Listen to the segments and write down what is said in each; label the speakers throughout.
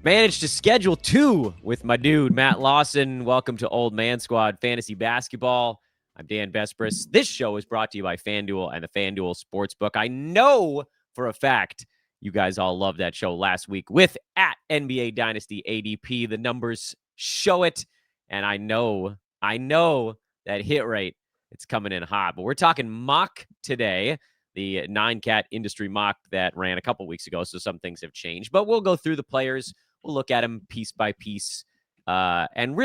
Speaker 1: Managed to schedule 2 with my dude, Matt Lawson. Welcome to Old Man Squad Fantasy Basketball. I'm Dan Vespris. This show is brought to you by FanDuel and the FanDuel Sportsbook. I know for a fact you guys all loved that show last week with at NBA Dynasty ADP. The numbers show it, and I know that hit rate, it's coming in hot. But we're talking mock today, the 9-cat industry mock that ran a couple weeks ago, so some things have changed. But we'll go through the players. We'll look at them piece by piece. And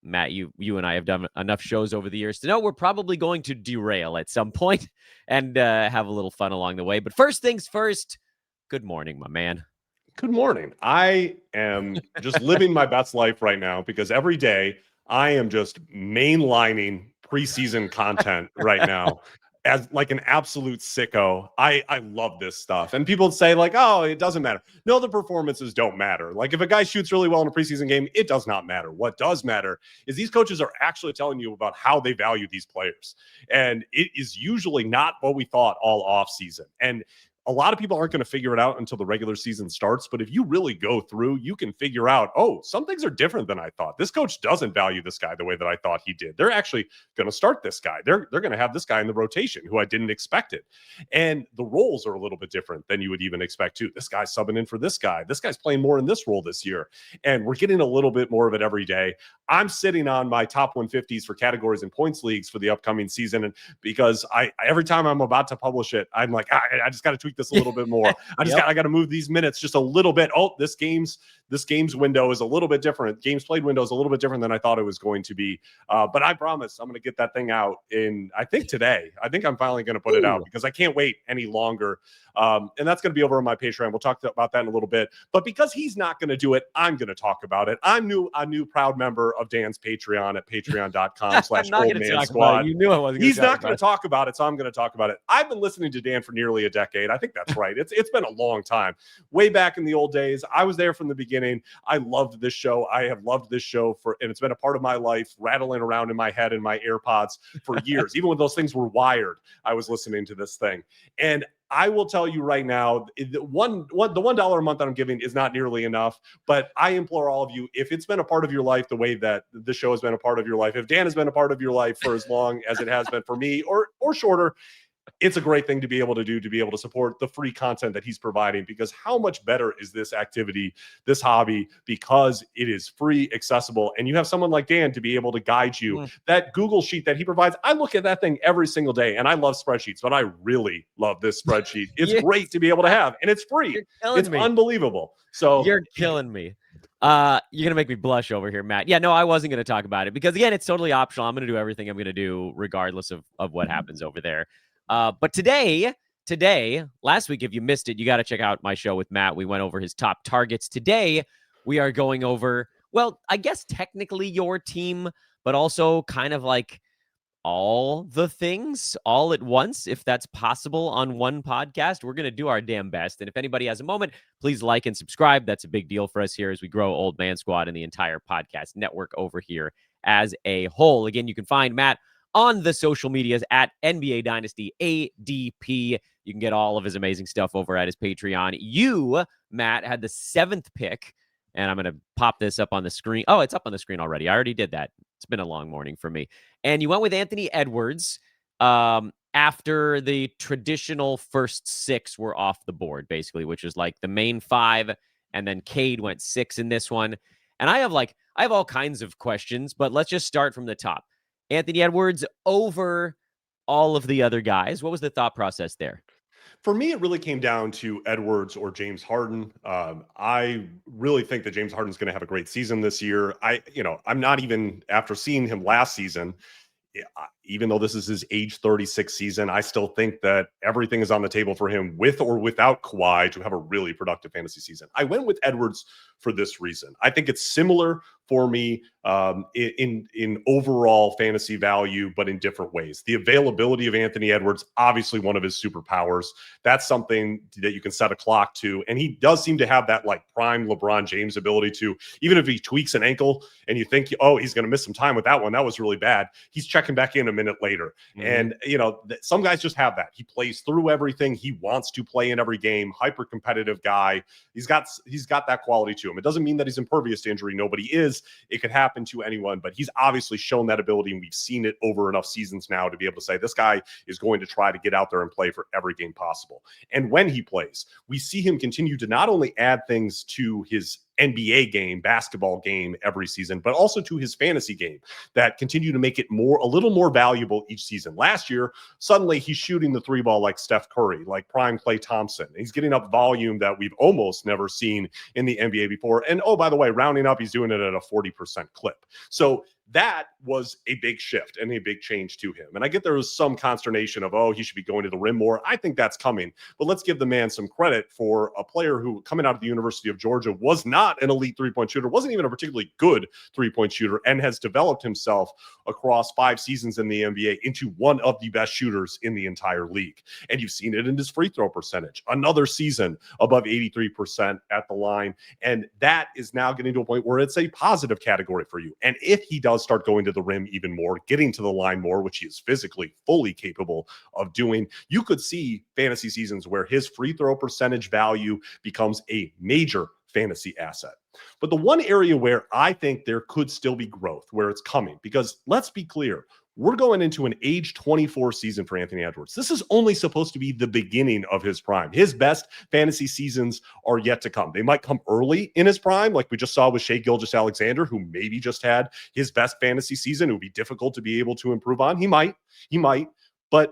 Speaker 1: Matt, you and I have done enough shows over the years to know we're probably going to derail at some point and have a little fun along the way. But first things first, good morning, my man.
Speaker 2: Good morning. I am just living my best life right now because every day I am just mainlining preseason content right now. As like an absolute sicko. I love this stuff. And people say like, oh, it doesn't matter. No, the performances don't matter. Like if a guy shoots really well in a preseason game, it does not matter. What does matter is these coaches are actually telling you about how they value these players. And it is usually not what we thought all off season. And a lot of people aren't going to figure it out until the regular season starts. But if you really go through, you can figure out, oh, some things are different than I thought. This coach doesn't value this guy the way that I thought he did. They're actually going to start this guy. They're going to have this guy in the rotation who I didn't expect it. And the roles are a little bit different than you would even expect too. This guy's subbing in for this guy. This guy's playing more in this role this year. And we're getting a little bit more of it every day. I'm sitting on my top 150s for categories and points leagues for the upcoming season. And because every time I'm about to publish it, I'm like, I just got to tweak this a little bit more. I got to move these minutes just a little bit. Oh, this game's window is a little bit different. Games played window is a little bit different than I thought it was going to be. But I promise I'm going to get that thing out I think today. I think I'm finally going to put it out because I can't wait any longer. And that's going to be over on my Patreon. We'll talk about that in a little bit. But because he's not going to do it, I'm going to talk about it. I'm a new proud member of Dan's Patreon at patreon.com/oldmansquad.
Speaker 1: You knew I wasn't.
Speaker 2: He's not going to talk about it, so I'm going to talk about it. I've been listening to Dan for nearly a decade. I think that's right. It's been a long time. Way back in the old days, I was there from the beginning. I loved this show. I have loved this show and it's been a part of my life, rattling around in my head in my AirPods for years. Even when those things were wired, I was listening to this thing. And I will tell you right now, the $1 a month that I'm giving is not nearly enough. But I implore all of you, if it's been a part of your life the way that the show has been a part of your life, if Dan has been a part of your life for as long as it has been for me or shorter, it's a great thing to be able to do, to be able to support the free content that he's providing, because how much better is this activity, this hobby, because it is free, accessible, and you have someone like Dan to be able to guide you. That Google sheet that he provides, I look at that thing every single day, and I love spreadsheets, but I really love this spreadsheet. It's great to be able to have, and it's free. It's unbelievable. So
Speaker 1: you're killing me. You're going to make me blush over here, Matt. Yeah, no, I wasn't going to talk about it because, again, it's totally optional. I'm going to do everything I'm going to do regardless of what happens over there. But today, last week, if you missed it, you got to check out my show with Matt. We went over his top targets. Today, we are going over, well, I guess technically your team, but also kind of like all the things all at once, if that's possible on one podcast. We're going to do our damn best. And if anybody has a moment, please like and subscribe. That's a big deal for us here as we grow Old Man Squad and the entire podcast network over here as a whole. Again, you can find Matt on the social medias at NBA Dynasty ADP. You can get all of his amazing stuff over at his Patreon. You, Matt, had the 7th pick, and I'm going to pop this up on the screen. Oh, it's up on the screen already. I already did that. It's been a long morning for me. And you went with Anthony Edwards after the traditional first 6 were off the board, basically, which is like the main 5, and then Cade went 6 in this one. And I have all kinds of questions, but let's just start from the top. Anthony Edwards over all of the other guys. What was the thought process there?
Speaker 2: For me, it really came down to Edwards or James Harden. I really think that James Harden's going to have a great season this year. I'm not even, after seeing him last season, even though this is his age 36 season, I still think that everything is on the table for him with or without Kawhi to have a really productive fantasy season. I went with Edwards for this reason. I think it's similar for me in overall fantasy value, but in different ways. The availability of Anthony Edwards, obviously one of his superpowers. That's something that you can set a clock to. And he does seem to have that like prime LeBron James ability to, even if he tweaks an ankle and you think, oh, he's going to miss some time with that one, that was really bad, he's checking back in a minute later. And, you know, some guys just have that. He plays through everything. He wants to play in every game, hyper competitive guy. He's got that quality to him. It doesn't mean that he's impervious to injury. Nobody is. It could happen to anyone, but he's obviously shown that ability, and we've seen it over enough seasons now to be able to say this guy is going to try to get out there and play for every game possible. And when he plays, we see him continue to not only add things to his NBA game, basketball game every season, but also to his fantasy game that continue to make it a little more valuable each season. Last year, suddenly he's shooting the three ball like Steph Curry, like prime Klay Thompson. He's getting up volume that we've almost never seen in the NBA before. And oh, by the way, rounding up, he's doing it at a 40% clip. So that was a big shift and a big change to him. And I get there was some consternation of, oh, he should be going to the rim more. I think that's coming. But let's give the man some credit for a player who, coming out of the University of Georgia, was not an elite three-point shooter, wasn't even a particularly good three-point shooter, and has developed himself across 5 seasons in the NBA into one of the best shooters in the entire league. And you've seen it in his free throw percentage. Another season above 83% at the line. And that is now getting to a point where it's a positive category for you. And if he does start going to the rim even more, getting to the line more, which he is physically fully capable of doing, you could see fantasy seasons where his free throw percentage value becomes a major fantasy asset. But the one area where I think there could still be growth, where it's coming, because let's be clear, we're going into an age 24 season for Anthony Edwards. This is only supposed to be the beginning of his prime. His best fantasy seasons are yet to come. They might come early in his prime, like we just saw with Shai Gilgeous-Alexander, who maybe just had his best fantasy season. It would be difficult to be able to improve on. He might.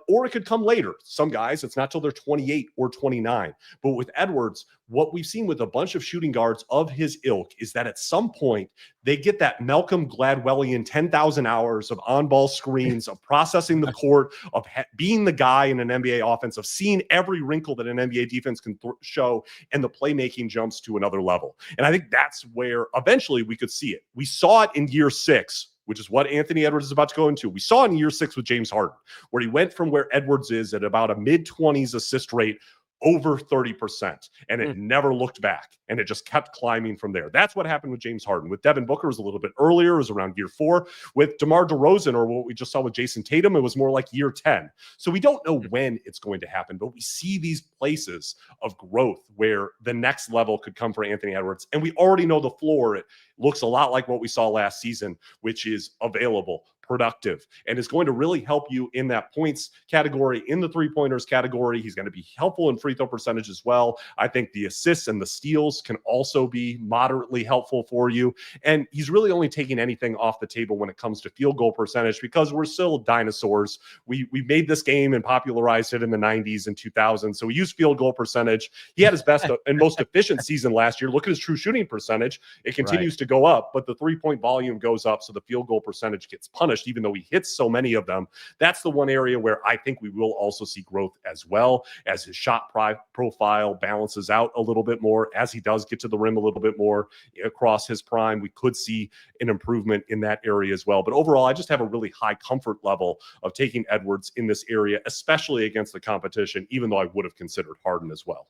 Speaker 2: Or it could come later. Some guys, it's not till they're 28 or 29. But with Edwards, what we've seen with a bunch of shooting guards of his ilk is that at some point they get that Malcolm Gladwellian 10,000 hours of on-ball screens, of processing the court, of being the guy in an NBA offense, of seeing every wrinkle that an NBA defense can show, and the playmaking jumps to another level. And I think that's where eventually we could see it. We saw it in year 6, which is what Anthony Edwards is about to go into. We saw in year 6 with James Harden, where he went from where Edwards is at about a mid-20s assist rate over 30%, and it never looked back, and it just kept climbing from there. That's what happened with James Harden. With Devin Booker, it was a little bit earlier. It was around year 4. With DeMar DeRozan, or what we just saw with Jason Tatum, it was more like year 10. So we don't know when it's going to happen, but we see these places of growth where the next level could come for Anthony Edwards, and we already know the floor. It looks a lot like what we saw last season, which is available, productive, and is going to really help you in that points category, in the three-pointers category. He's going to be helpful in free throw percentage as well. I think the assists and the steals can also be moderately helpful for you. And he's really only taking anything off the table when it comes to field goal percentage, because we're still dinosaurs. We made this game and popularized it in the 90s and 2000s. So we used field goal percentage. He had his best and most efficient season last year. Look at his true shooting percentage. It continues to go up, but the three-point volume goes up, so the field goal percentage gets punished, even though he hits so many of them. That's the one area where I think we will also see growth, as well as his shot profile balances out a little bit more. As he does get to the rim a little bit more across his prime, we could see an improvement in that area as well. But overall, I just have a really high comfort level of taking Edwards in this area, especially against the competition, even though I would have considered Harden as well.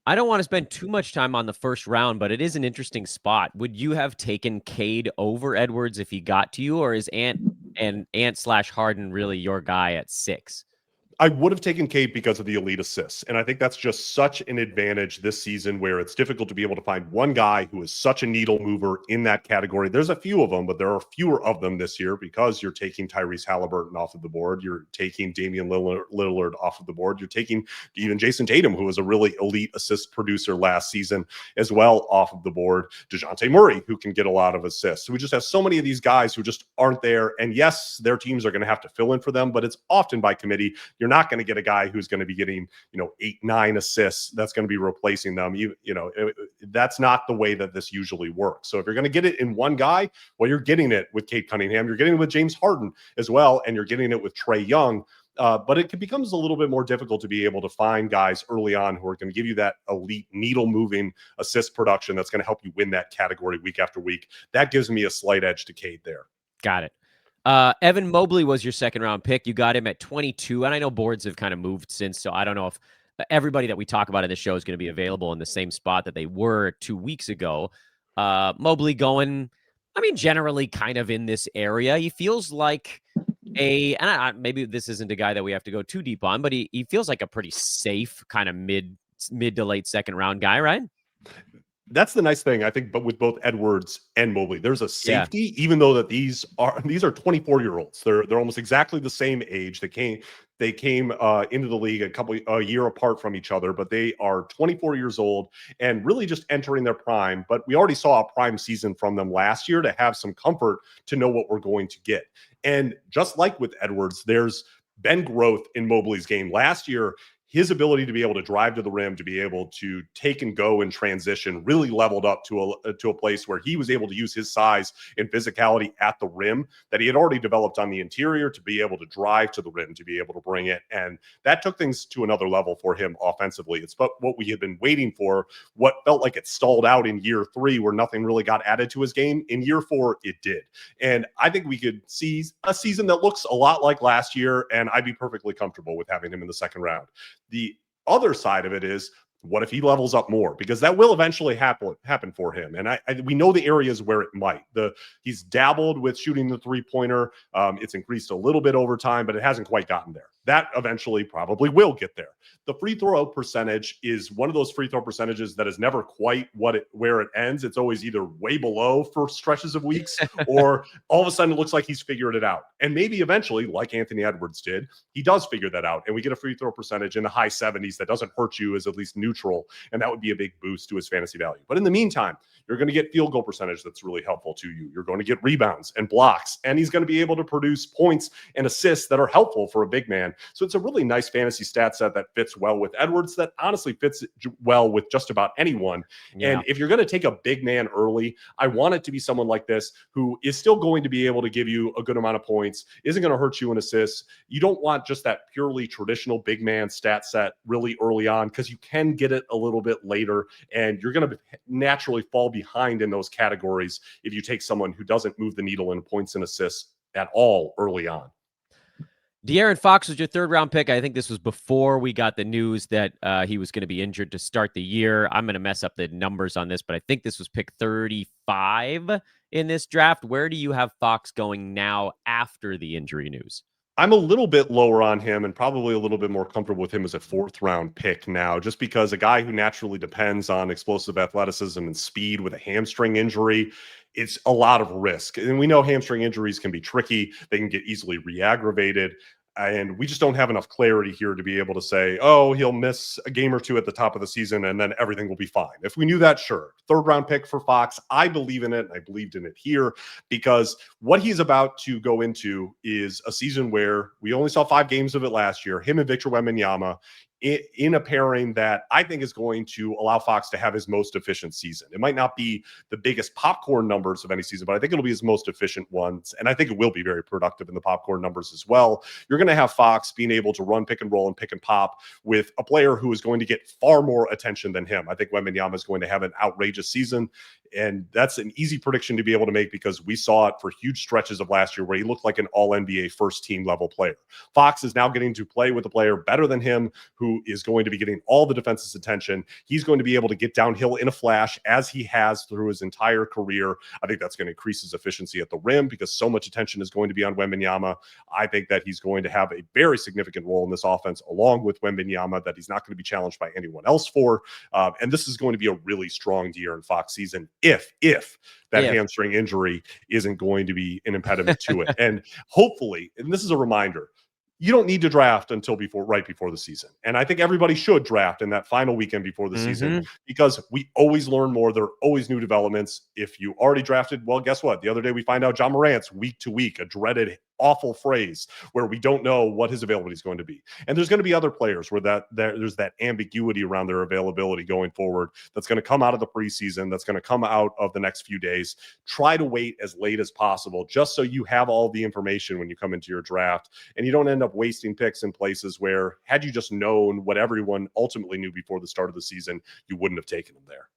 Speaker 1: I don't want to spend too much time on the first round, but it is an interesting spot. Would you have taken Cade over Edwards if he got to you, or is Ant/Harden really your guy at 6?
Speaker 2: I would have taken Cade because of the elite assists. And I think that's just such an advantage this season, where it's difficult to be able to find one guy who is such a needle mover in that category. There's a few of them, but there are fewer of them this year, because you're taking Tyrese Halliburton off of the board. You're taking Damian Lillard off of the board. You're taking even Jason Tatum, who was a really elite assist producer last season, as well, off of the board. DeJounte Murray, who can get a lot of assists. So we just have so many of these guys who just aren't there. And yes, their teams are going to have to fill in for them, but it's often by committee. You're not going to get a guy who's going to be getting, 8-9 assists that's going to be replacing them. That's not the way that this usually works. So if you're going to get it in one guy, well, you're getting it with Cade Cunningham, you're getting it with James Harden as well, and you're getting it with Trae Young. But it becomes a little bit more difficult to be able to find guys early on who are going to give you that elite needle moving assist production that's going to help you win that category week after week. That gives me a slight edge to Cade there.
Speaker 1: Got it. Evan Mobley was your second round pick. You got him at 22, and I know boards have kind of moved since, so I don't know if everybody that we talk about in the show is going to be available in the same spot that they were 2 weeks ago. Mobley going, I mean, generally kind of in this area. He feels like maybe this isn't a guy that we have to go too deep on, but he feels like a pretty safe kind of mid to late second round guy, right?
Speaker 2: That's the nice thing, I think, but with both Edwards and Mobley, there's a safety, even though that these are 24-year-olds. They're almost exactly the same age. They came into the league a year apart from each other, but they are 24 years old and really just entering their prime. But we already saw a prime season from them last year to have some comfort to know what we're going to get. And just like with Edwards, there's been growth in Mobley's game. Last year, his ability to be able to drive to the rim, to be able to take and go and transition really leveled up to a place where he was able to use his size and physicality at the rim that he had already developed on the interior to be able to drive to the rim, to be able to bring it. And that took things to another level for him offensively. It's what we had been waiting for, what felt like it stalled out in year 3 where nothing really got added to his game. In year 4, it did. And I think we could see a season that looks a lot like last year, and I'd be perfectly comfortable with having him in the second round. The other side of it is, what if he levels up more? Because that will eventually happen for him. And we know the areas where it might. He's dabbled with shooting the three-pointer. It's increased a little bit over time, but it hasn't quite gotten there. That eventually probably will get there. The free throw percentage is one of those free throw percentages that is never quite where it ends. It's always either way below for stretches of weeks, or all of a sudden it looks like he's figured it out. And maybe eventually, like Anthony Edwards did, he does figure that out, and we get a free throw percentage in the high 70s that doesn't hurt you, is at least neutral, and that would be a big boost to his fantasy value. But in the meantime, you're going to get field goal percentage that's really helpful to you. You're going to get rebounds and blocks, and he's going to be able to produce points and assists that are helpful for a big man. So it's a really nice fantasy stat set that fits well with Edwards, that honestly fits well with just about anyone. Yeah. And if you're going to take a big man early, I want it to be someone like this who is still going to be able to give you a good amount of points, isn't going to hurt you in assists. You don't want just that purely traditional big man stat set really early on, because you can get it a little bit later, and you're going to naturally fall behind in those categories if you take someone who doesn't move the needle in points and assists at all early on.
Speaker 1: De'Aaron Fox was your third round pick. I think this was before we got the news that he was going to be injured to start the year. I'm going to mess up the numbers on this, but I think this was pick 35 in this draft. Where do you have Fox going now after the injury news?
Speaker 2: I'm a little bit lower on him, and probably a little bit more comfortable with him as a 4th round pick now, just because a guy who naturally depends on explosive athleticism and speed with a hamstring injury, it's a lot of risk. And we know hamstring injuries can be tricky. They can get easily re-aggravated. And we just don't have enough clarity here to be able to say, oh, he'll miss a game or 2 at the top of the season and then everything will be fine. If we knew that, sure. 3rd round pick for Fox. I believe in it. And I believed in it here because what he's about to go into is a season where we only saw 5 games of it last year. Him and Victor Wembanyama in a pairing that I think is going to allow Fox to have his most efficient season. It might not be the biggest popcorn numbers of any season, but I think it'll be his most efficient ones. And I think it will be very productive in the popcorn numbers as well. You're going to have Fox being able to run pick and roll and pick and pop with a player who is going to get far more attention than him. I think Wembanyama is going to have an outrageous season. And that's an easy prediction to be able to make because we saw it for huge stretches of last year where he looked like an all-NBA first-team level player. Fox is now getting to play with a player better than him who is going to be getting all the defense's attention. He's going to be able to get downhill in a flash as he has through his entire career. I think that's going to increase his efficiency at the rim because so much attention is going to be on Wembanyama. I think that he's going to have a very significant role in this offense along with Wembanyama that he's not going to be challenged by anyone else for. And this is going to be a really strong De'Aaron Fox season if that hamstring injury isn't going to be an impediment to it. And hopefully, and this is a reminder, you don't need to draft until right before the season. And I think everybody should draft in that final weekend before the season because we always learn more. There are always new developments. If you already drafted, well, guess what? The other day we find out Ja Morant's week to week, a dreaded awful phrase where we don't know what his availability is going to be. And there's going to be other players where there's that ambiguity around their availability going forward that's going to come out of the preseason, that's going to come out of the next few days. Try to wait as late as possible just so you have all the information when you come into your draft and you don't end up wasting picks in places where, had you just known what everyone ultimately knew before the start of the season, you wouldn't have taken them there.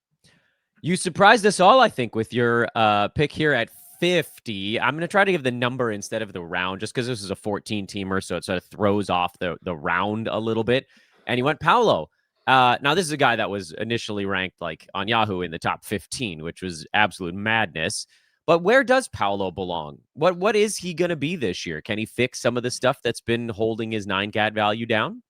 Speaker 1: You surprised us all, I think, with your pick here at 50. I'm going to try to give the number instead of the round just because this is a 14-teamer, so it sort of throws off the round a little bit. And he went Paolo. Now, this is a guy that was initially ranked like on Yahoo in the top 15, which was absolute madness. But where does Paolo belong? What is he going to be this year? Can he fix some of the stuff that's been holding his 9-cat value down?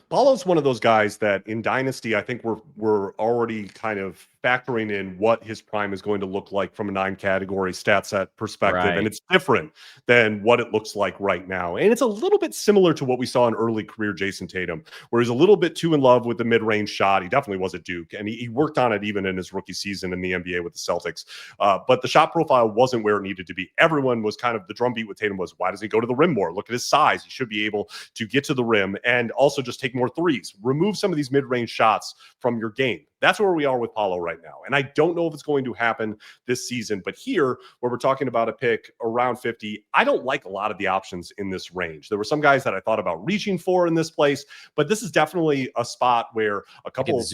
Speaker 2: Paolo's one of those guys that in Dynasty, I think we're already kind of factoring in what his prime is going to look like from a 9-category stat set perspective.
Speaker 1: Right.
Speaker 2: And it's different than what it looks like right now. And it's a little bit similar to what we saw in early career Jason Tatum, where he's a little bit too in love with the mid-range shot. He definitely was at Duke, and he worked on it even in his rookie season in the NBA with the Celtics. But the shot profile wasn't where it needed to be. Everyone was kind of, the drumbeat with Tatum was, why does he go to the rim more? Look at his size. He should be able to get to the rim and also just take more threes. Remove some of these mid-range shots from your game. That's where we are with Paolo right now. And I don't know if it's going to happen this season, but here, where we're talking about a pick around 50, I don't like a lot of the options in this range. There were some guys that I thought about reaching for in this place, but this is definitely a spot where a couple of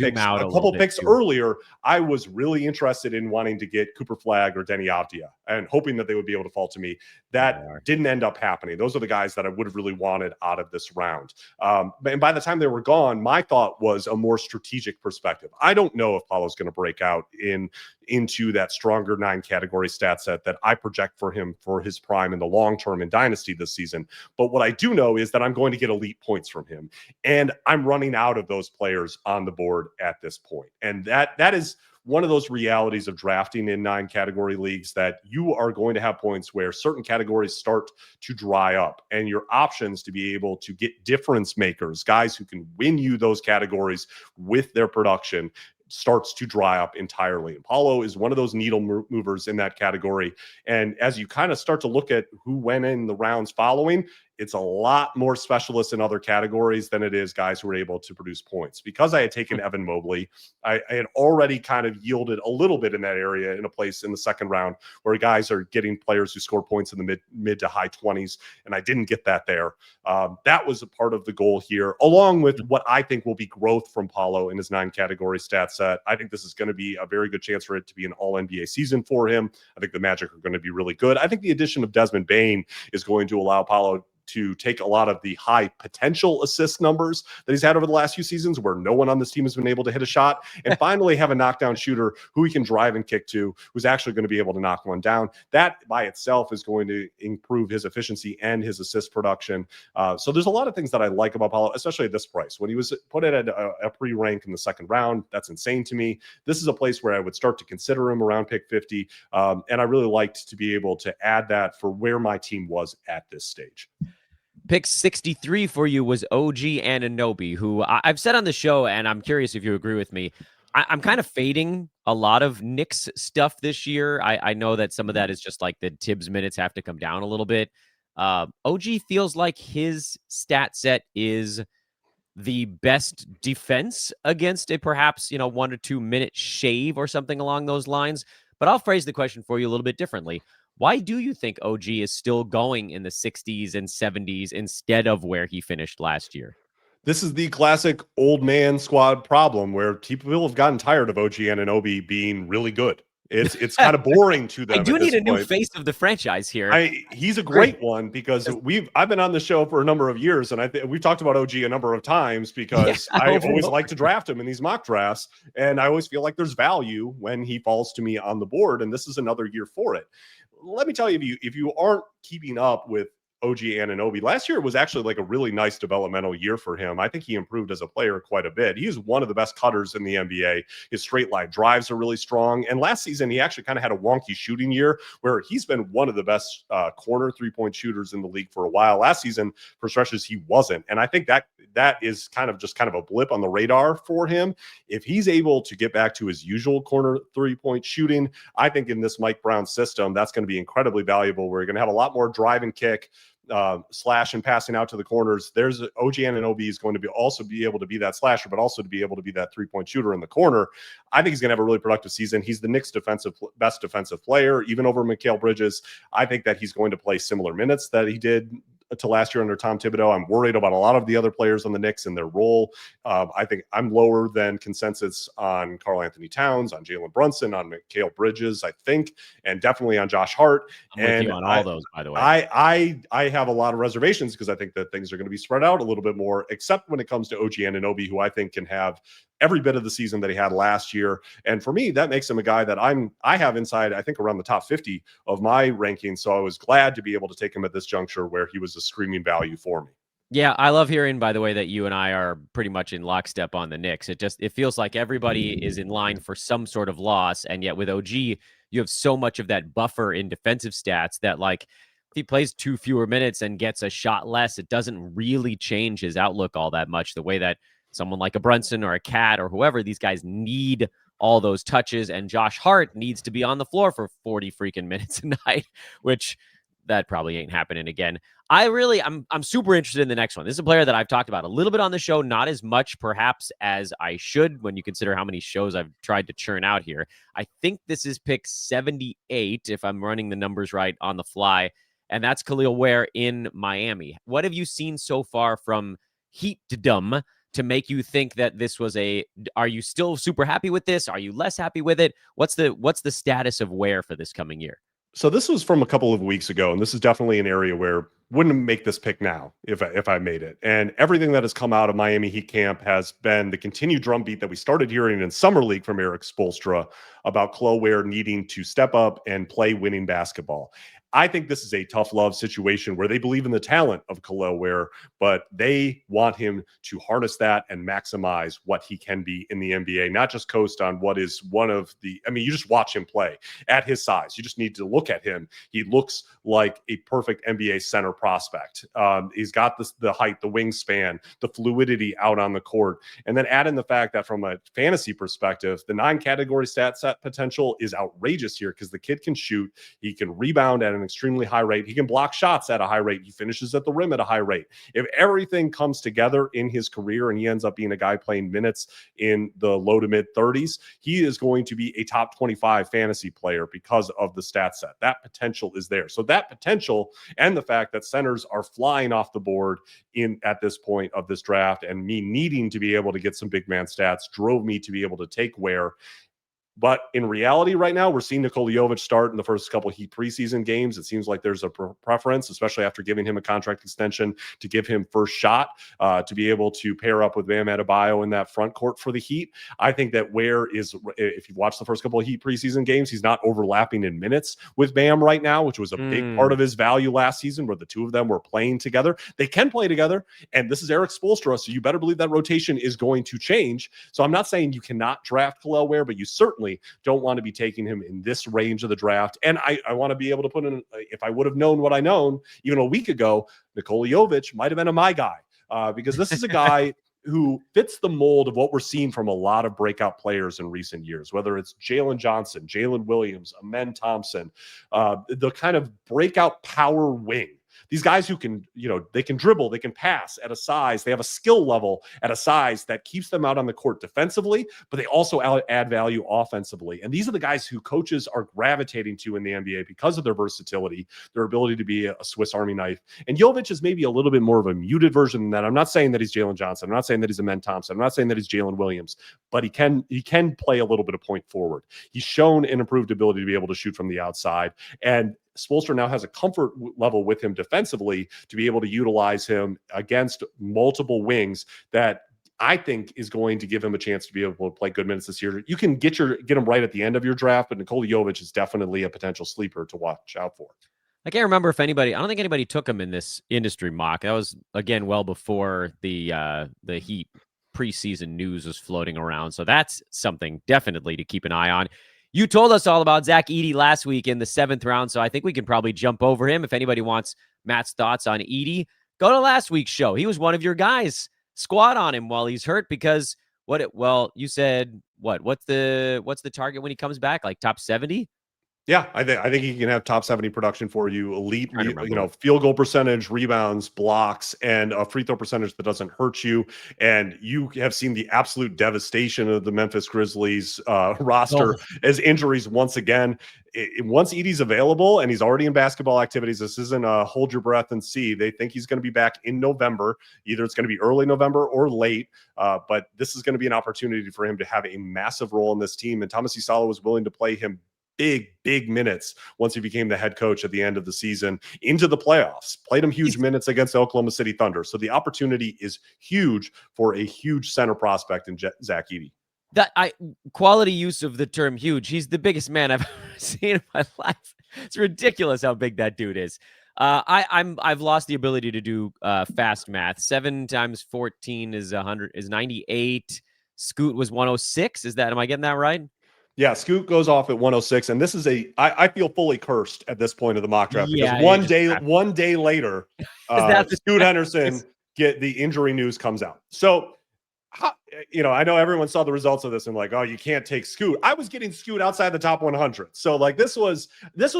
Speaker 2: picks earlier, I was really interested in wanting to get Cooper Flagg or Denny Avdia and hoping that they would be able to fall to me. That didn't end up happening. Those are the guys that I would have really wanted out of this round. And by the time they were gone, my thought was a more strategic perspective. I don't know if Paolo's going to break out into that stronger 9-category stat set that I project for him for his prime in the long term in Dynasty this season. But what I do know is that I'm going to get elite points from him. And I'm running out of those players on the board at this point. And that is one of those realities of drafting in 9-category leagues, that you are going to have points where certain categories start to dry up, and your options to be able to get difference makers, guys who can win you those categories with their production, starts to dry up entirely. And Paolo is one of those needle movers in that category. And as you kind of start to look at who went in the rounds following, it's a lot more specialists in other categories than it is guys who are able to produce points. Because I had taken Evan Mobley, I had already kind of yielded a little bit in that area in a place in the second round where guys are getting players who score points in the mid to high 20s, and I didn't get that there. That was a part of the goal here, along with what I think will be growth from Paolo in his 9-category stat set. I think this is going to be a very good chance for it to be an all-NBA season for him. I think the Magic are going to be really good. I think the addition of Desmond Bane is going to allow Paolo to take a lot of the high potential assist numbers that he's had over the last few seasons, where no one on this team has been able to hit a shot, and finally have a knockdown shooter who he can drive and kick to, who's actually going to be able to knock one down. That by itself is going to improve his efficiency and his assist production. So there's a lot of things that I like about Paolo, especially at this price. When he was put at a pre-rank in the second round, that's insane to me. This is a place where I would start to consider him around pick 50. And I really liked to be able to add that for where my team was at this stage.
Speaker 1: Pick 63 for you was OG Anunoby, who I've said on the show, and I'm curious if you agree with me. I'm kind of fading a lot of Knicks stuff this year. I know that some of that is just like the Tibbs minutes have to come down a little bit. OG feels like his stat set is the best defense against a perhaps 1 or 2 minute shave or something along those lines. But I'll phrase the question for you a little bit differently. Why do you think OG is still going in the 60s and 70s instead of where he finished last year?
Speaker 2: This is the classic old man squad problem where people have gotten tired of OG Anunoby being really good. It's kind of boring to them.
Speaker 1: I do need a new face of the franchise here.
Speaker 2: He's a great one because I've been on the show for a number of years, and we've talked about OG a number of times because I always like to draft him in these mock drafts, and I always feel like there's value when he falls to me on the board, and this is another year for it. Let me tell you, if you aren't keeping up with OG Anunoby, last year was actually like a really nice developmental year for him. I think he improved as a player quite a bit. He is one of the best cutters in the NBA. His straight line drives are really strong. And last season, he actually kind of had a wonky shooting year where he's been one of the best corner three-point shooters in the league for a while. Last season, for stretches, he wasn't. And I think that is kind of a blip on the radar for him. If he's able to get back to his usual corner three-point shooting, I think in this Mike Brown system, that's going to be incredibly valuable. We're going to have a lot more drive and kick, slash and passing out to the corners. There's OG Anunoby is going to also be able to be that slasher, but also to be able to be that 3-point shooter in the corner. I think he's going to have a really productive season. He's the Knicks' best defensive player, even over Mikal Bridges. I think that he's going to play similar minutes that he did to last year under Tom Thibodeau. I'm worried about a lot of the other players on the Knicks and their role. I think I'm lower than consensus on Karl Anthony Towns, on Jalen Brunson, on Mikal Bridges, I think, and definitely on Josh Hart.
Speaker 1: I'm with you on all those, by the way.
Speaker 2: I have a lot of reservations because I think that things are going to be spread out a little bit more, except when it comes to OG Anunoby, who I think can have every bit of the season that he had last year. And for me, that makes him a guy that I have inside, I think, around the top 50 of my rankings. So I was glad to be able to take him at this juncture where he was a screaming value for me.
Speaker 1: Yeah, I love hearing, by the way, that you and I are pretty much in lockstep on the Knicks. It feels like everybody is in line for some sort of loss, and yet with OG, you have so much of that buffer in defensive stats that, like, if he plays 2 fewer minutes and gets a shot less, it doesn't really change his outlook all that much. The way that someone like a Brunson or a Cat or whoever, these guys need all those touches, and Josh Hart needs to be on the floor for 40 freaking minutes a night, which that probably ain't happening again. I'm super interested in the next one. This is a player that I've talked about a little bit on the show, not as much perhaps as I should when you consider how many shows I've tried to churn out here. I think this is pick 78, if I'm running the numbers right on the fly, and that's Kel'el Ware in Miami. What have you seen so far from Heatdom to make you think that this was are you still super happy with this? Are you less happy with it? What's the status of Ware for this coming year?
Speaker 2: So this was from a couple of weeks ago, and this is definitely an area where wouldn't make this pick now if I made it. And everything that has come out of Miami Heat camp has been the continued drumbeat that we started hearing in Summer League from Eric Spoelstra about Kel'el Ware needing to step up and play winning basketball. I think this is a tough love situation where they believe in the talent of Kel'el Ware, but they want him to harness that and maximize what he can be in the NBA, not just coast on what is one of the, I mean, you just watch him play at his size. You just need to look at him. He looks like a perfect NBA center prospect. He's got the height, the wingspan, the fluidity out on the court. And then add in the fact that from a fantasy perspective, the 9-category stat set potential is outrageous here because the kid can shoot. He can rebound at an extremely high rate. He can block shots at a high rate. He finishes at the rim at a high rate. If everything comes together in his career and he ends up being a guy playing minutes in the low to mid 30s, he is going to be a top 25 fantasy player because of the stat set. That potential is there. So that potential and the fact that centers are flying off the board at this point of this draft and me needing to be able to get some big man stats drove me to be able to take Ware. But in reality, right now, we're seeing Nikola Jovic start in the first couple of Heat preseason games. It seems like there's a preference, especially after giving him a contract extension, to give him first shot, to be able to pair up with Bam Adebayo in that front court for the Heat. I think that Ware is, if you've watched the first couple of Heat preseason games, he's not overlapping in minutes with Bam right now, which was a big part of his value last season, where the two of them were playing together. They can play together, and this is Eric Spoelstra, so you better believe that rotation is going to change. So I'm not saying you cannot draft Kel'el Ware, but you certainly don't want to be taking him in this range of the draft. And I want to be able to put in, if I would have known what I known even a week ago, Nikola Jovic might have been my guy, because this is a guy who fits the mold of what we're seeing from a lot of breakout players in recent years, whether it's Jalen Johnson, Jalen Williams, Amen Thompson, the kind of breakout power wing. These guys who can, they can dribble, they can pass at a size, they have a skill level at a size that keeps them out on the court defensively, but they also add value offensively. And these are the guys who coaches are gravitating to in the NBA because of their versatility, their ability to be a Swiss Army knife. And Jovic is maybe a little bit more of a muted version than that. I'm not saying that he's Jalen Johnson. I'm not saying that he's Amen Thompson. I'm not saying that he's Jalen Williams, but he can play a little bit of point forward. He's shown an improved ability to be able to shoot from the outside. And Spoelstra now has a comfort level with him defensively to be able to utilize him against multiple wings that I think is going to give him a chance to be able to play good minutes this year. You can get him right at the end of your draft, but Nikola Jovic is definitely a potential sleeper to watch out for.
Speaker 1: I can't remember I don't think anybody took him in this industry mock. That was, again, well before the Heat preseason news was floating around. So that's something definitely to keep an eye on. You told us all about Zack Edey last week in the 7th round, so I think we can probably jump over him. If anybody wants Matt's thoughts on Edey, go to last week's show. He was one of your guys. Squat on him while he's hurt because you said what? What's the target when he comes back? Like top 70?
Speaker 2: Yeah, I think he can have top 70 production for you, elite,
Speaker 1: Trying to remember.
Speaker 2: field goal percentage, rebounds, blocks, and a free throw percentage that doesn't hurt you. And you have seen the absolute devastation of the Memphis Grizzlies roster
Speaker 1: Oh,
Speaker 2: as injuries once again. Once Edey's available and he's already in basketball activities, this isn't a hold your breath and see. They think he's going to be back in November. Either it's going to be early November or late. But this is going to be an opportunity for him to have a massive role in this team. And Thomas Isalo was willing to play him big minutes once he became the head coach at the end of the season into the playoffs. Played him huge minutes against the Oklahoma City Thunder. So the opportunity is huge for a huge center prospect in Zack Edey.
Speaker 1: Quality use of the term huge. He's the biggest man I've ever seen in my life. It's ridiculous how big that dude is. I've lost the ability to do fast math. 7 times 14 is 98. Scoot was 106. Am I getting that right?
Speaker 2: Yeah, Scoot goes off at 106, and this is I feel fully cursed at this point of the mock draft because
Speaker 1: Yeah, it just
Speaker 2: one day later,
Speaker 1: that's
Speaker 2: Scoot Henderson the injury news comes out. So I know everyone saw the results of this and like, oh, you can't take Scoot. I was getting Scoot outside the top 100. So like this was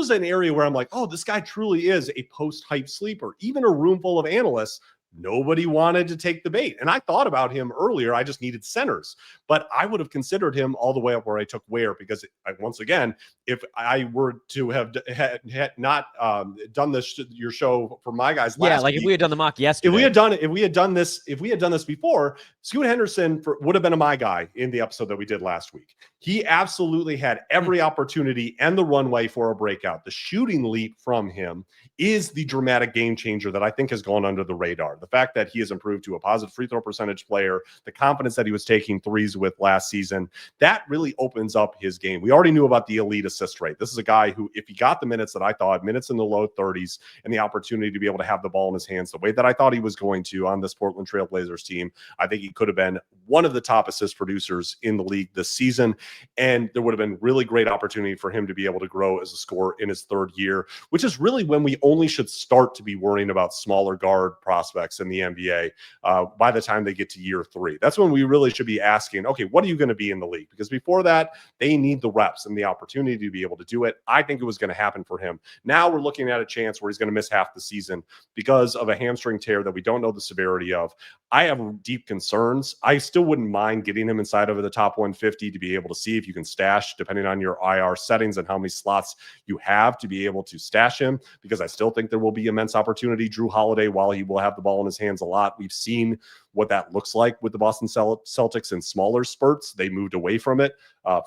Speaker 2: an area where I'm like, oh, this guy truly is a post-hype sleeper. Even a room full of analysts, nobody wanted to take the bait. And I thought about him earlier. I just needed centers, but I would have considered him all the way up where I took Ware because once again, if I were to have had not done this your show for my guys last
Speaker 1: like
Speaker 2: week,
Speaker 1: if we had done the mock yesterday,
Speaker 2: if we had done this before, Scoot Henderson would have been my guy in the episode that we did last week. He absolutely had every opportunity and the runway for a breakout. The shooting leap from him is the dramatic game changer that I think has gone under the radar. The fact that he has improved to a positive free throw percentage player, the confidence that he was taking threes with last season, that really opens up his game. We already knew about the elite assist rate. This is a guy who, if he got the minutes that I thought, minutes in the low 30s, and the opportunity to be able to have the ball in his hands the way that I thought he was going to on this Portland Trail Blazers team, I think he could have been one of the top assist producers in the league this season. And there would have been really great opportunity for him to be able to grow as a scorer in his third year, which is really when we only should start to be worrying about smaller guard prospects in the NBA by the time they get to year 3. That's when we really should be asking, okay, what are you going to be in the league? Because before that, they need the reps and the opportunity to be able to do it. I think it was going to happen for him. Now we're looking at a chance where he's going to miss half the season because of a hamstring tear that we don't know the severity of. I have deep concerns. I still wouldn't mind getting him inside of the top 150 to be able to see if you can stash, depending on your IR settings and how many slots you have to be able to stash him, because I still think there will be immense opportunity. Jrue Holiday, while he will have the ball in his hands a lot, we've seen what that looks like with the Boston Celtics in smaller spurts. They moved away from it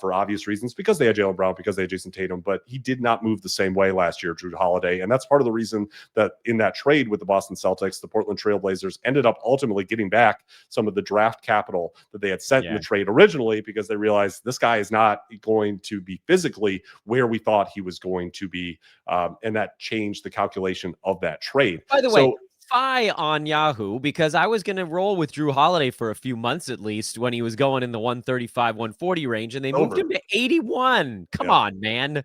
Speaker 2: for obvious reasons, because they had Jaylen Brown, because they had Jason Tatum, but he did not move the same way last year, Jrue Holiday. And that's part of the reason that in that trade with the Boston Celtics, the Portland Trail Blazers ended up ultimately getting back some of the draft capital that they had sent in the trade originally, because they realized this guy is not going to be physically where we thought he was going to be. And that changed the calculation of that trade.
Speaker 1: By the way, on Yahoo, because I was going to roll with Jrue Holiday for a few months at least when he was going in the 135, 140 range, and they moved him to 81. Come on, man.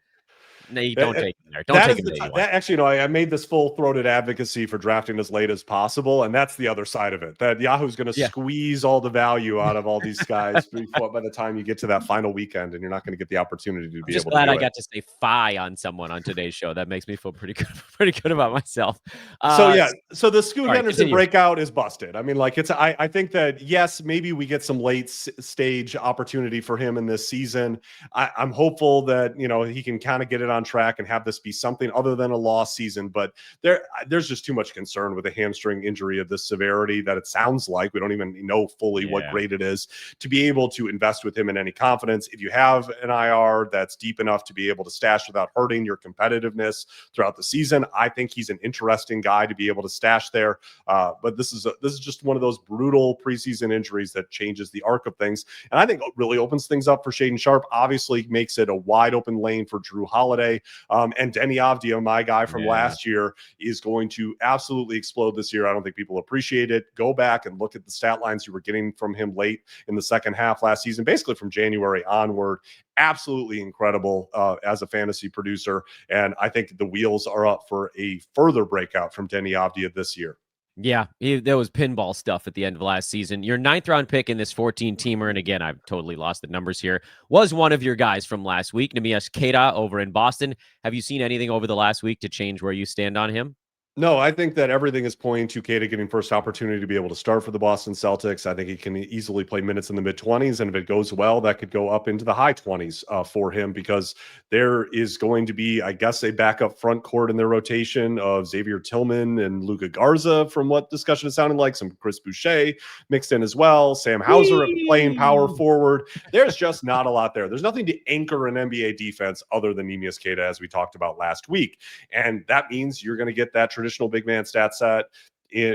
Speaker 1: No, you don't take him there. Don't take him there.
Speaker 2: That actually, I made this full-throated advocacy for drafting as late as possible, and that's the other side of it. That Yahoo's going to squeeze all the value out of all these guys by the time you get to that final weekend, and you're not going to get the opportunity to be able to do it.
Speaker 1: I'm just glad I got to say "fi" on someone on today's show. That makes me feel pretty good about myself.
Speaker 2: So the Scoot Henderson breakout is busted. I mean, like I think that yes, maybe we get some late stage opportunity for him in this season. I'm hopeful that he can kind of get it on track and have this be something other than a lost season, but there's just too much concern with a hamstring injury of this severity that it sounds like we don't even know fully what grade it is to be able to invest with him in any confidence. If you have an IR that's deep enough to be able to stash without hurting your competitiveness throughout the season, I think he's an interesting guy to be able to stash there. But this is just one of those brutal preseason injuries that changes the arc of things, and I think it really opens things up for Shaedon Sharpe. Obviously makes it a wide open lane for Jrue Holiday. And Deni Avdija, my guy from last year, is going to absolutely explode this year. I don't think people appreciate it. Go back and look at the stat lines you were getting from him late in the second half last season, basically from January onward. Absolutely incredible as a fantasy producer. And I think the wheels are up for a further breakout from Deni Avdija this year.
Speaker 1: Yeah, there was pinball stuff at the end of last season. Your 9th round pick in this 14-teamer, and again, I've totally lost the numbers here, was one of your guys from last week, Neemias Queta over in Boston. Have you seen anything over the last week to change where you stand on him?
Speaker 2: No, I think that everything is pointing to Cade getting first opportunity to be able to start for the Boston Celtics. I think he can easily play minutes in the mid-20s, and if it goes well, that could go up into the high 20s for him, because there is going to be, I guess, a backup front court in their rotation of Xavier Tillman and Luka Garza, from what discussion is sounding like. Some Chris Boucher mixed in as well. Sam Hauser playing power forward. There's just not a lot there. There's nothing to anchor an NBA defense other than Neemias Queta, as we talked about last week. And that means you're going to get that traditional big man stat set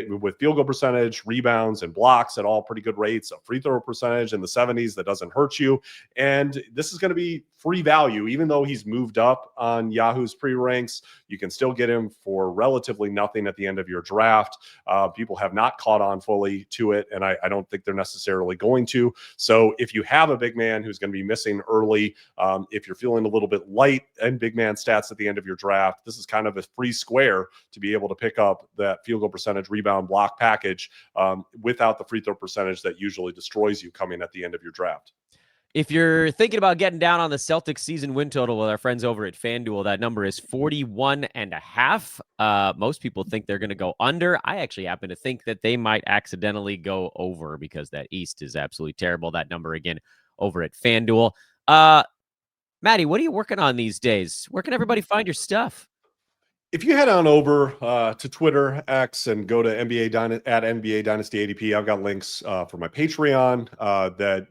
Speaker 2: with field goal percentage, rebounds, and blocks at all pretty good rates, a free throw percentage in the 70s that doesn't hurt you. And this is going to be free value. Even though he's moved up on Yahoo's pre-ranks, you can still get him for relatively nothing at the end of your draft. People have not caught on fully to it, and I don't think they're necessarily going to. So if you have a big man who's going to be missing early, if you're feeling a little bit light and big man stats at the end of your draft, this is kind of a free square to be able to pick up that field goal percentage, rebound, block package without the free throw percentage that usually destroys you coming at the end of your draft.
Speaker 1: If you're thinking about getting down on the Celtics season win total with our friends over at FanDuel, that number is 41.5. Most people think they're going to go under. I actually happen to think that they might accidentally go over, because that East is absolutely terrible. That number again over at FanDuel. Maddie, what are you working on these days? Where can everybody find your stuff?
Speaker 2: If you head on over to Twitter, X, and go to at NBA Dynasty ADP, I've got links for my Patreon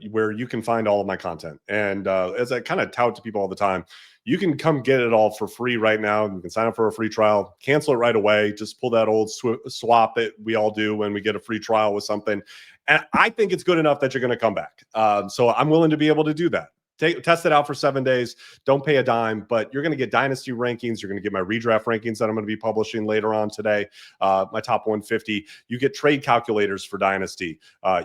Speaker 2: where you can find all of my content. And as I kind of tout to people all the time, you can come get it all for free right now. You can sign up for a free trial, cancel it right away. Just pull that old swap that we all do when we get a free trial with something. And I think it's good enough that you're going to come back. So I'm willing to be able to do that. Test it out for 7 days. Don't pay a dime, but you're going to get Dynasty rankings. You're going to get my redraft rankings that I'm going to be publishing later on today, my top 150. You get trade calculators for Dynasty.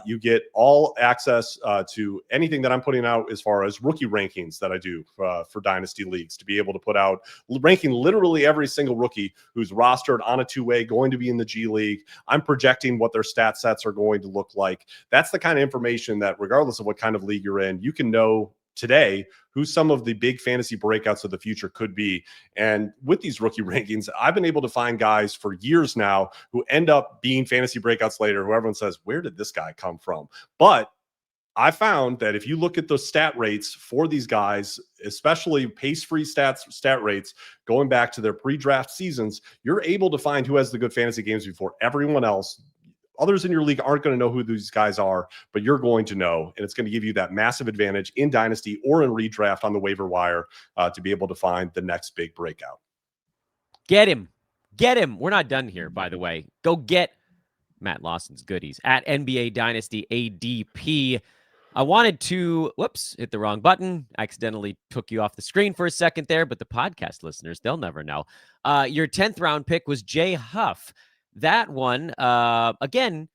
Speaker 2: You get all access to anything that I'm putting out as far as rookie rankings that I do for Dynasty leagues, to be able to put out ranking literally every single rookie who's rostered on a two-way, going to be in the G League. I'm projecting what their stat sets are going to look like. That's the kind of information that, regardless of what kind of league you're in, you can know today who some of the big fantasy breakouts of the future could be. And with these rookie rankings, I've been able to find guys for years now who end up being fantasy breakouts later, who everyone says, where did this guy come from? But I found that if you look at the stat rates for these guys, especially pace-free stat rates, going back to their pre-draft seasons, you're able to find who has the good fantasy games before everyone else. Others in your league aren't going to know who these guys are, but you're going to know, and it's going to give you that massive advantage in Dynasty or in redraft on the waiver wire to be able to find the next big breakout.
Speaker 1: Get him. Get him. We're not done here, by the way. Go get Matt Lawson's goodies at NBA Dynasty ADP. I wanted to, hit the wrong button. I accidentally took you off the screen for a second there, but the podcast listeners, they'll never know. Your 10th round pick was Jay Huff. That one, again,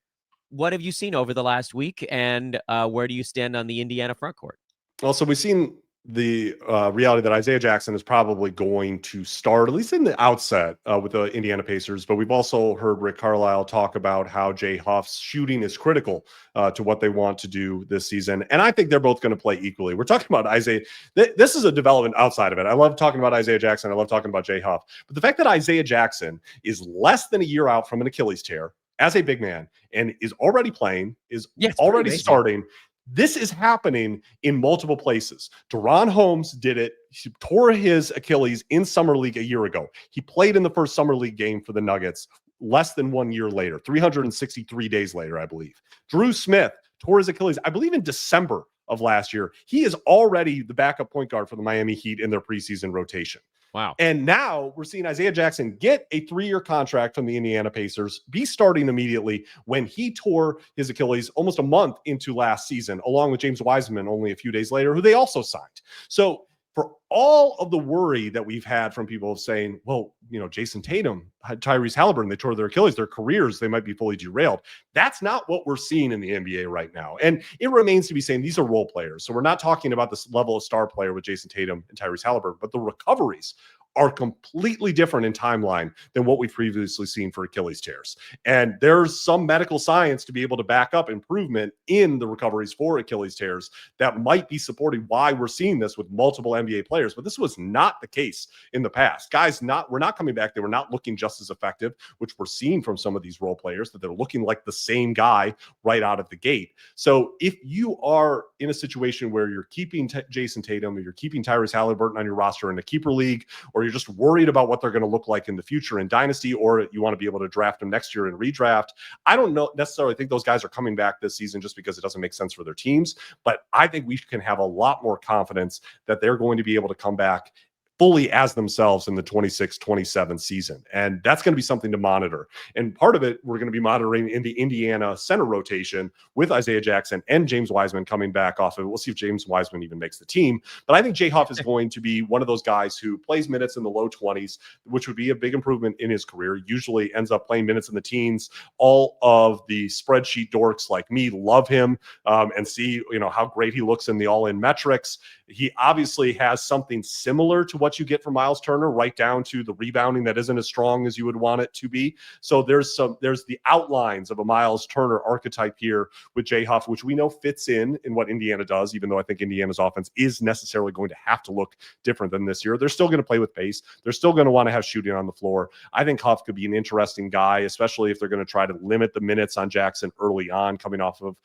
Speaker 1: what have you seen over the last week, and where do you stand on the Indiana front court?
Speaker 2: Well, so we've seen the reality that Isaiah Jackson is probably going to start, at least in the outset, with the Indiana Pacers. But we've also heard Rick Carlisle talk about how Jay Huff's shooting is critical to what they want to do this season. And I think they're both going to play equally. We're talking about Isaiah. This is a development outside of it. I love talking about Isaiah Jackson. I love talking about Jay Huff. But the fact that Isaiah Jackson is less than a year out from an Achilles tear as a big man and is already playing, is already starting. This is happening in multiple places. Deron Holmes did it. He tore his Achilles in Summer League a year ago. He played in the first Summer League game for the Nuggets less than 1 year later, 363 days later, I believe. Drew Smith tore his Achilles, I believe, in December of last year. He is already the backup point guard for the Miami Heat in their preseason rotation.
Speaker 1: Wow.
Speaker 2: And now we're seeing Isaiah Jackson get a 3-year contract from the Indiana Pacers, be starting immediately when he tore his Achilles almost a month into last season, along with James Wiseman only a few days later, who they also signed. So for all of the worry that we've had from people saying, well, Jason Tatum, Tyrese Halliburton, they tore their Achilles, their careers, they might be fully derailed. That's not what we're seeing in the NBA right now. And it remains to be seen, these are role players. So we're not talking about this level of star player with Jason Tatum and Tyrese Halliburton, but the recoveries are completely different in timeline than what we've previously seen for Achilles tears. And there's some medical science to be able to back up improvement in the recoveries for Achilles tears that might be supporting why we're seeing this with multiple NBA players. But this was not the case in the past. Guys were not coming back. They were not looking just as effective, which we're seeing from some of these role players, that they're looking like the same guy right out of the gate. So if you are in a situation where you're keeping Jason Tatum, or you're keeping Tyrese Halliburton on your roster in a keeper league, or you're just worried about what they're going to look like in the future in Dynasty, or you want to be able to draft them next year in redraft, I don't necessarily think those guys are coming back this season just because it doesn't make sense for their teams. But I think we can have a lot more confidence that they're going to be able to come back fully as themselves in the 26-27 season. And that's going to be something to monitor. And part of it, we're going to be monitoring in the Indiana center rotation with Isaiah Jackson and James Wiseman coming back off of it. We'll see if James Wiseman even makes the team. But I think Jay Huff is going to be one of those guys who plays minutes in the low 20s, which would be a big improvement in his career. Usually ends up playing minutes in the teens. All of the spreadsheet dorks like me love him and see, how great he looks in the all-in metrics. He obviously has something similar to what you get from Miles Turner, right down to the rebounding that isn't as strong as you would want it to be. So there's the outlines of a Miles Turner archetype here with Jay Huff, which we know fits in what Indiana does, even though I think Indiana's offense is necessarily going to have to look different than this year. They're still going to play with pace. They're still going to want to have shooting on the floor. I think Huff could be an interesting guy, especially if they're going to try to limit the minutes on Jackson early on, coming off of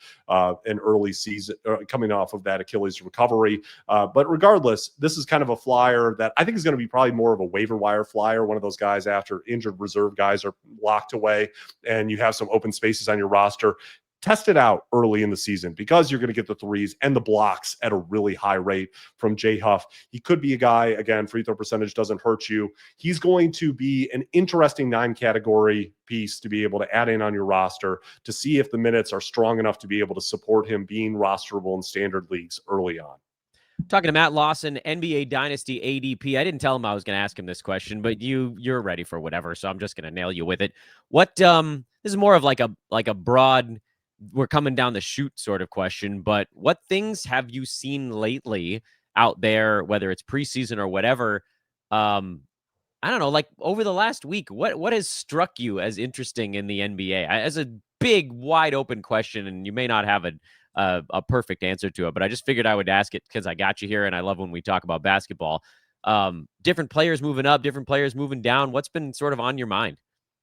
Speaker 2: an early season, coming off of that Achilles recovery. But regardless, this is kind of a flyer that I think is going to be probably more of a waiver wire flyer, one of those guys after injured reserve guys are locked away and you have some open spaces on your roster. Test it out early in the season because you're going to get the threes and the blocks at a really high rate from Jay Huff. He could be a guy, again, free throw percentage doesn't hurt you. He's going to be an interesting 9-category piece to be able to add in on your roster to see if the minutes are strong enough to be able to support him being rosterable in standard leagues early on.
Speaker 1: Talking to Matt Lawson, NBA Dynasty ADP. I didn't tell him I was going to ask him this question, but you're ready for whatever, so I'm just going to nail you with it. What this is more of like a broad, we're coming down the chute sort of question, but what things have you seen lately out there, whether it's preseason or whatever? I don't know, like over the last week, what has struck you as interesting in the NBA? As a big, wide open question, and you may not have a perfect answer to it, but I just figured I would ask it because I got you here, and I love when we talk about basketball. Different players moving up, different players moving down. What's been sort of on your mind?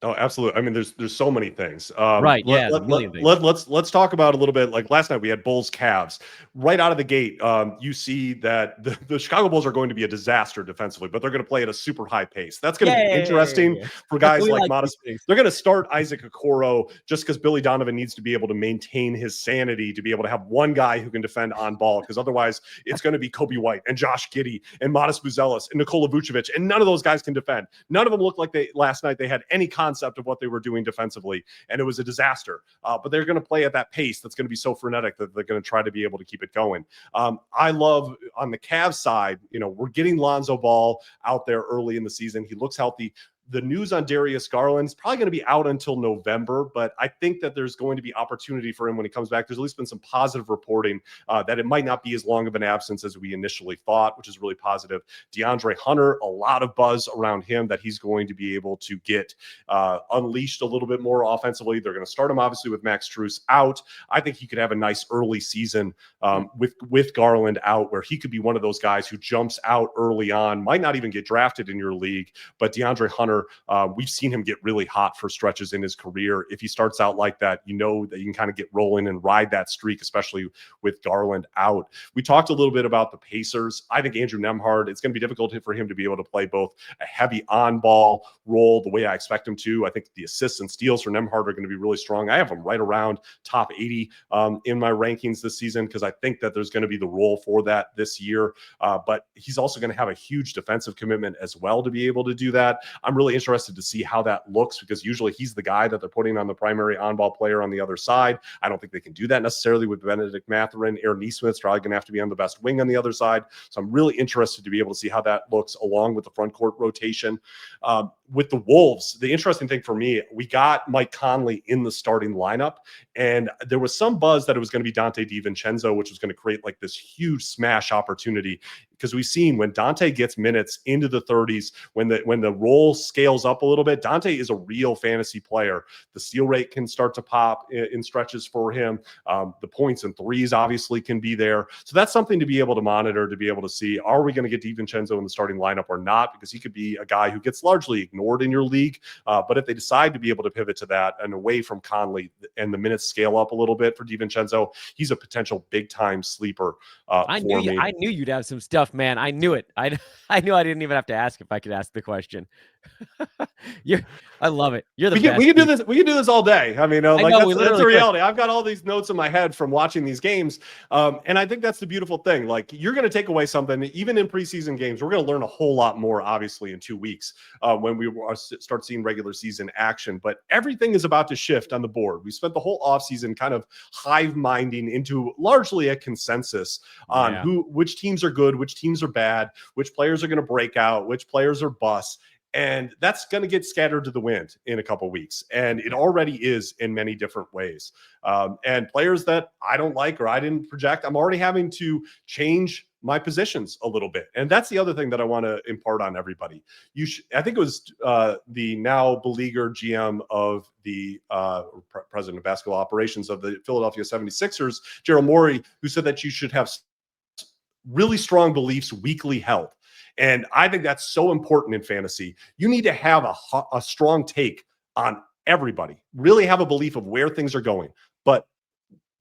Speaker 2: Oh, absolutely. I mean, there's so many things.
Speaker 1: Right. Yeah. A million things.
Speaker 2: Let's talk about a little bit. Like last night, we had Bulls Cavs. Right out of the gate, you see that the Chicago Bulls are going to be a disaster defensively, but they're going to play at a super high pace. That's going to be interesting for guys like Modest. They're going to start Isaac Okoro just because Billy Donovan needs to be able to maintain his sanity to be able to have one guy who can defend on ball, because otherwise it's going to be Kobe White and Josh Giddey and Modest Buzelis and Nikola Vucevic, and none of those guys can defend. None of them looked like last night they had any concept of what they were doing defensively, and it was a disaster. But they're going to play at that pace that's going to be so frenetic that they're going to try to be able to keep it going. I love on the Cavs side, we're getting Lonzo Ball out there early in the season. He looks healthy. The news on Darius Garland is probably going to be out until November, but I think that there's going to be opportunity for him when he comes back. There's at least been some positive reporting that it might not be as long of an absence as we initially thought, which is really positive. DeAndre Hunter, a lot of buzz around him that he's going to be able to get unleashed a little bit more offensively. They're going to start him obviously with Max Strus out. I think he could have a nice early season with Garland out, where he could be one of those guys who jumps out early on, might not even get drafted in your league, but DeAndre Hunter, we've seen him get really hot for stretches in his career. If he starts out like that, that you can kind of get rolling and ride that streak, especially with Garland out. We talked a little bit about the Pacers. I think Andrew Nembhard, it's going to be difficult for him to be able to play both a heavy on-ball role the way I expect him to. I think the assists and steals for Nembhard are going to be really strong. I have him right around top 80 in my rankings this season, because I think that there's going to be the role for that this year. But he's also going to have a huge defensive commitment as well to be able to do that. I'm really interested to see how that looks, because usually he's the guy that they're putting on the primary on-ball player on the other side. I don't think they can do that necessarily with Benedict Mathurin. Aaron Nesmith's probably going to have to be on the best wing on the other side. So I'm really interested to be able to see how that looks along with the front court rotation. with the Wolves, the interesting thing for me, we got Mike Conley in the starting lineup, and there was some buzz that it was going to be Dante DiVincenzo, which was going to create like this huge smash opportunity, because we've seen when Dante gets minutes into the 30s, when the role scales up a little bit, Dante is a real fantasy player. The steal rate can start to pop in stretches for him. The points and threes obviously can be there. So that's something to be able to monitor, to be able to see, are we going to get DiVincenzo in the starting lineup or not? Because he could be a guy who gets largely ignored in your league. But if they decide to be able to pivot to that and away from Conley, and the minutes scale up a little bit for DiVincenzo, he's a potential big time sleeper
Speaker 1: I knew you'd have some stuff, man. I knew it. I knew I didn't even have to ask if I could ask the question. I love it. You're the best.
Speaker 2: We can do this. We can do this all day. I mean, that's the reality. I've got all these notes in my head from watching these games, and I think that's the beautiful thing. Like, you're going to take away something. Even in preseason games, we're going to learn a whole lot more, obviously, in 2 weeks when we start seeing regular season action. But everything is about to shift on the board. We spent the whole offseason kind of hive minding into largely a consensus on which teams are good, which teams are bad, which players are going to break out, which players are bust. And that's going to get scattered to the wind in a couple of weeks. And it already is in many different ways. And players that I don't like or I didn't project, I'm already having to change my positions a little bit. And that's the other thing that I want to impart on everybody. I think it was the now beleaguered GM of the president of basketball operations of the Philadelphia 76ers, Gerald Morey, who said that you should have really strong beliefs weakly held. And I think that's so important in fantasy. You need to have a strong take on everybody, really have a belief of where things are going. But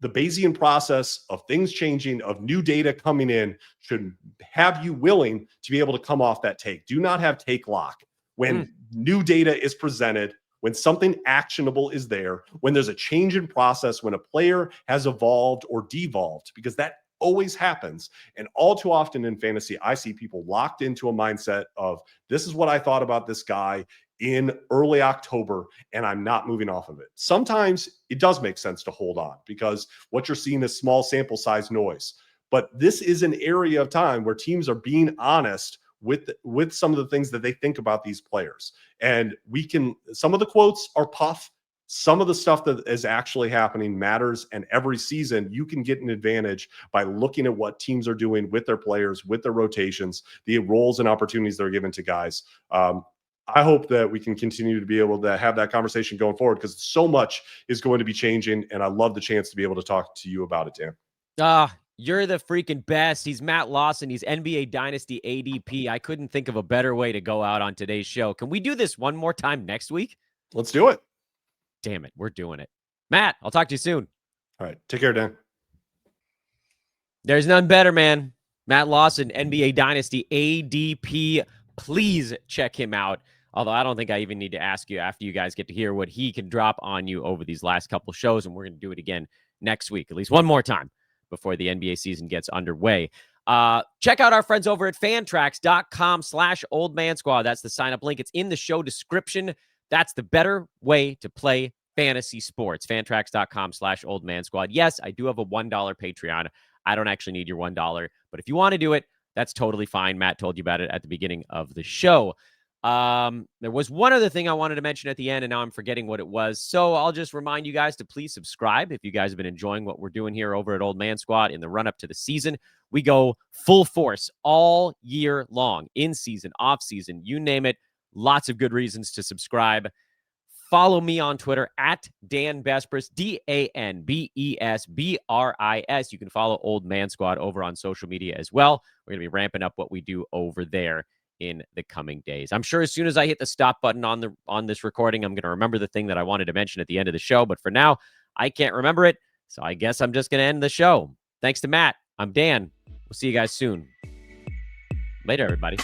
Speaker 2: the Bayesian process of things changing, of new data coming in, should have you willing to be able to come off that take. Do not have take lock. When new data is presented, when something actionable is there, when there's a change in process, when a player has evolved or devolved, because that always happens. And all too often in fantasy, I see people locked into a mindset of, this is what I thought about this guy in early October, and I'm not moving off of it. Sometimes it does make sense to hold on, because what you're seeing is small sample size noise. But this is an area of time where teams are being honest with some of the things that they think about these players. And some of the quotes are puff. Some of the stuff that is actually happening matters, and every season you can get an advantage by looking at what teams are doing with their players, with their rotations, the roles and opportunities that are given to guys. I hope that we can continue to be able to have that conversation going forward, because so much is going to be changing, and I love the chance to be able to talk to you about it, Dan.
Speaker 1: You're the freaking best. He's Matt Lawson. He's NBA Dynasty ADP. I couldn't think of a better way to go out on today's show. Can we do this one more time next week?
Speaker 2: Let's do it.
Speaker 1: Damn it, we're doing it. Matt, I'll talk to you soon.
Speaker 2: All right, take care, Dan.
Speaker 1: There's none better, man. Matt Lawson, NBA Dynasty ADP. Please check him out. Although I don't think I even need to ask you after you guys get to hear what he can drop on you over these last couple shows, and we're going to do it again next week, at least one more time before the NBA season gets underway. Check out our friends over at fantrax.com/oldmansquad. That's the sign-up link. It's in the show description. That's the better way to play fantasy sports. Fantrax.com/oldmansquad. Yes, I do have a $1 Patreon. I don't actually need your $1, but if you want to do it, that's totally fine. Matt told you about it at the beginning of the show. There was one other thing I wanted to mention at the end, and now I'm forgetting what it was. So I'll just remind you guys to please subscribe if you guys have been enjoying what we're doing here over at Old Man Squad in the run-up to the season. We go full force all year long, in season, off season, you name it. Lots of good reasons to subscribe. Follow me on Twitter at Dan Besbris, DanBesbris. You can follow Old Man Squad over on social media as well. We're going to be ramping up what we do over there in the coming days. I'm sure as soon as I hit the stop button on this recording, I'm going to remember the thing that I wanted to mention at the end of the show. But for now, I can't remember it. So I guess I'm just going to end the show. Thanks to Matt. I'm Dan. We'll see you guys soon. Later, everybody.